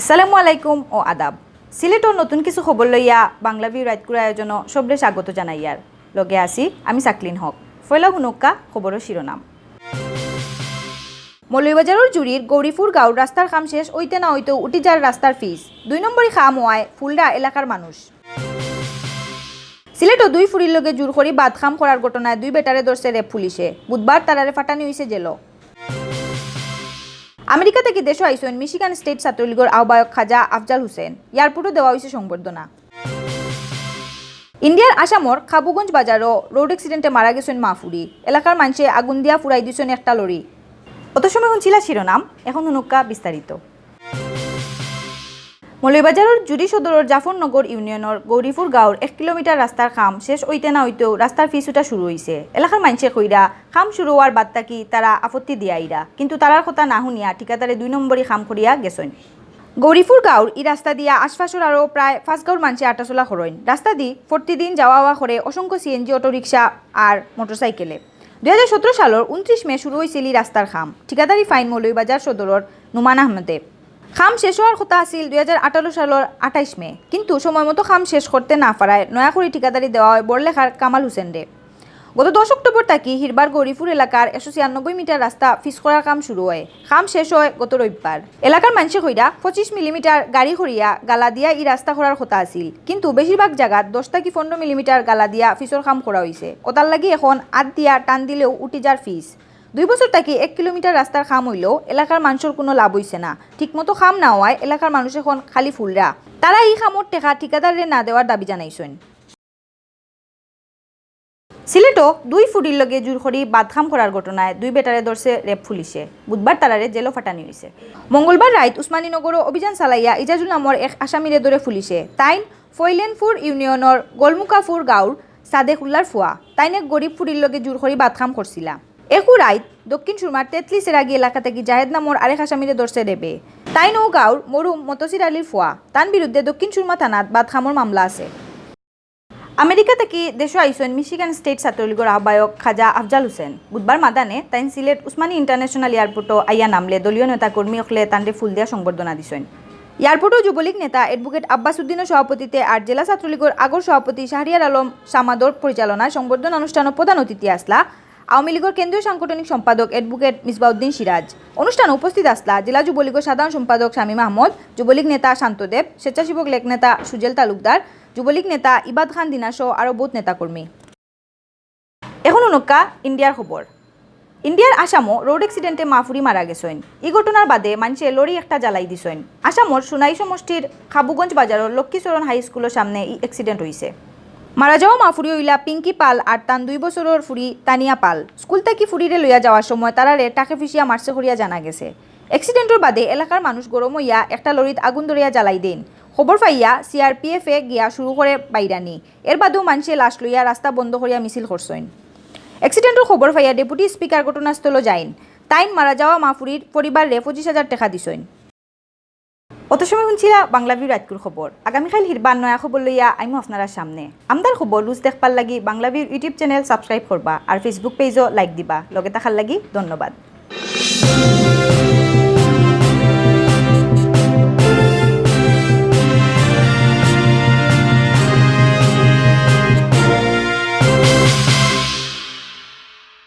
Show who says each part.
Speaker 1: আসসালামু আলাইকুম ও আদাব। সিলেটর নতুন কিছু খবর লইয়া বাংলা ভিউ রাইতকুর আয়োজন সবরে স্বাগত জানাইয়ার লগে আসি আমি সাকলিন হক। ফয়লা হুনুক্কা খবরের শিরোনাম। মৌলভীবাজারের জুড়ির গৌরীপুর গাঁওর রাস্তার কাম শেষ হইতে না হইতেও উঠি যার রাস্তার ফিস 2 নম্বরই খাম হওয়ায় ফুলডা এলাকার মানুষ। সিলেটও 2 ফুরির লগে জোর করি বাদ খাম করার ঘটনায় 2 বেটারে ধরছে রেপ পুলিশে। বুধবার তারারে ফাটানি হয়েছে জেল। আমেরিকা থেকে দেশ আইসেন মিশিগান স্টেট ছাত্রলীগের আহ্বায়ক খাজা আফজাল হুসেন। এয়ারপোর্টও দেওয়া হয়েছে সংবর্ধনা। ইন্ডিয়ার আসামর খাবুগঞ্জ বাজারও রোড অ্যাক্সিডেন্টে মারা গেছেন মাহফুরি। এলাকার মানুষে আগুন দিয়া ফুরাই দিয়েছেন একটা লরি। অত সময় শুনছিলা শিরোনাম, এখন হুনুক্কা বিস্তারিত। মৌলভীবাজারের জুড়ি সদরের জাফরনগর ইউনিয়নের গৌরীপুর গাঁওর 1 কিলোমিটার রাস্তার কাম শেষ হইতে না হইতেও রাস্তার ফিসুটা শুরু হয়েছে। এলাকার মানুষে কইরা কাম শুরু হওয়ার বাদ থাকি তারা আপত্তি দিয়াইরা, কিন্তু তারার কথা না শুনিয়া ঠিকাদারে 2 নম্বরই কাম করিয়া গেছেন। গৌরীপুর গাঁওর এই রাস্তা দিয়া আশপাশের আরও প্রায় 5 গাঁওর মানুষে আটাচলা করেন। রাস্তা দি প্রতিদিন যাওয়া আওয়া করে অসংখ্য সিএনজি, অটোরিক্সা আর মোটরসাইকেলে। 2017 সালের 29 মে শুরু হয়েছিল রাস্তার খাম। ঠিকাদারি ফাইন মৌলভীবাজার সদরের নুমান আহমেদে। খাম শেষ হওয়ার কথা আছিল 2018 সালের 28 মে, কিন্তু সময় মতো খাম শেষ করতে না পারায় নয়া করে ঠিকাদারি দেওয়া হয় বড়লেখার কামাল হোসেন রে। গত 10 অক্টোবর থাকি হিরবার গৌরীপুর এলাকার 196 মিটার রাস্তা ফিস করার কাম শুরু হয়। খাম শেষ হয় গত রবিবার। এলাকার মানুষে কইরা 25 মিলিমিটার গাড়ি করিয়া গালা দিয়া এই রাস্তা করার কথা আছিল, কিন্তু বেশিরভাগ জায়গাত 10 থেকে 15 মিলিমিটার গালা দিয়া ফিসর কাম করা হয়েছে। ওটার লাগি এখন আট দিয়া টান দিলেও উঠি যার ফিস। 2 বছর থেকে 1 কিলোমিটার রাস্তার খাম হইলেও এলাকার মানুষের কোনো লাভ হইছে না। ঠিকমতো খাম না হওয়ায় এলাকার মানুষ এখন খালি ফুলরা। তারা এই খামর টেকা ঠিকাদারে না দেওয়ার দাবি জানাইছেন। সিলেটও 2 ফুরির লগে জোর করি বাদখাম করার ঘটনায় 2 বেটারে ধরছে রেপ পুলিশে। বুধবার তারারে জেলও ফাটানি হয়েছে। মঙ্গলবার রাত উসমানীনগরও অভিযান চালাইয়া ইজাজুল নামর এক আসামিরে ধরে পুলিশে। তাইন ফৈলেনপুর ইউনিয়নের গোলমুকাপুর গাঁওর সাদেকুল্লার ফুয়া। তাইন এক গরিব ফুরির লগে জোর করি বাদখাম করছিলা। একু রাইত দক্ষিণ সুরমার 33 এরাগি এলাকা থেকে জাহেদ নামর আরেক আসামিরে ধরছে রেবে। তাইন ও গাঁওর মরুম মতসির আলীর ফুয়া। তার বিরুদ্ধে দক্ষিণ সুরমা থানাত বাদখামর মামলা আছে। আমেরিকা থেকে দেশ আইসেন মিশিগান স্টেট ছাত্রলীগের আহ্বায়ক খাজা আফজাল হুসেন। বুধবার মাদানে তাইন সিলেট উসমানী ইন্টারন্যাশনাল এয়ারপোর্টও আইয়া নামলে দলীয় নেতা কর্মী অকলে তান্ডে ফুল দিয়া সংবর্ধনা দিছেন। এয়ারপোর্টও যুবলীগ নেতা অ্যাডভোকেট আব্বাস উদ্দিনের সভাপতিত্বে আর জেলা ছাত্রলীগের আগর সভাপতি শাহরিয়ার আলম সামাদর পরিচালনায় সংবর্ধনা অনুষ্ঠানের প্রধান অতিথি আসলা আওয়ামী লীগের কেন্দ্রীয় সাংগঠনিক সম্পাদক অ্যাডভোকেট মিসবাউদ্দিন সিরাজ। অনুষ্ঠানে উপস্থিত আসলা জেলা যুবলীগের সাধারণ সম্পাদক শামীম আহমদ, যুবলীগ নেতা শান্তদেব, স্বেচ্ছাসেবক লেক নেতা সুজেল তালুকদার, যুবলীগ নেতা ইবাদ খান দিনা সহ আরও বহুত নেতাকর্মী। এখন অনুকা ইন্ডিয়ার খবর। ইন্ডিয়ার আসামও রোড অ্যাক্সিডেন্টে মাহফুরি মারা গেছেন। এই ঘটনার বাদে মানুষে লরি একটা জ্বালাই দিছেন। আসামর সোনাই সমষ্টির খাবুগঞ্জ বাজারের লক্ষ্মীচরণ হাই স্কুলের সামনে এই অ্যাক্সিডেন্ট হয়েছে। মারা যাওয়া মাহফুরি হইলা পিঙ্কি পাল আর তান 2 বছরের ফুরি তানিয়া পাল। স্কুল থেকে ফুরিরে লইয়া যাওয়ার সময় তারারে টাকে ফিসিয়া মারছে করিয়া জানা গেছে। অ্যাক্সিডেন্টের বাদে এলাকার মানুষ গরম হইয়া একটা লরিত আগুন ধরিয়া জ্বালাই দেন। খবর পাইয়া সিআরপিএফে গিয়া শুরু করে বাইরানি। এর বাদেও মানুষে লাশ লইয়া রাস্তা বন্ধ করিয়া মিছিল করছেন। অ্যাক্সিডেন্টের খবর পাইয়া ডেপুটি স্পিকার ঘটনাস্থল যাইন। তাইন মারা যাওয়া মাহফুরির পরিবারে 25,000 টাকা দিছেন। অত সময় শুনছিলা বাংলাভিউ রাতকুর খবর। আগামীকাল হিরবার নয়া খবর লইয়া আইমু আপনারা সামনে। আমদার খবর রোজ দেখবার লাগি বাংলাভিউ ইউটিউব চ্যানেল সাবস্ক্রাইব করবা আর ফেসবুক পেজও লাইক দিবা। লগে থাকার লাগি ধন্যবাদ।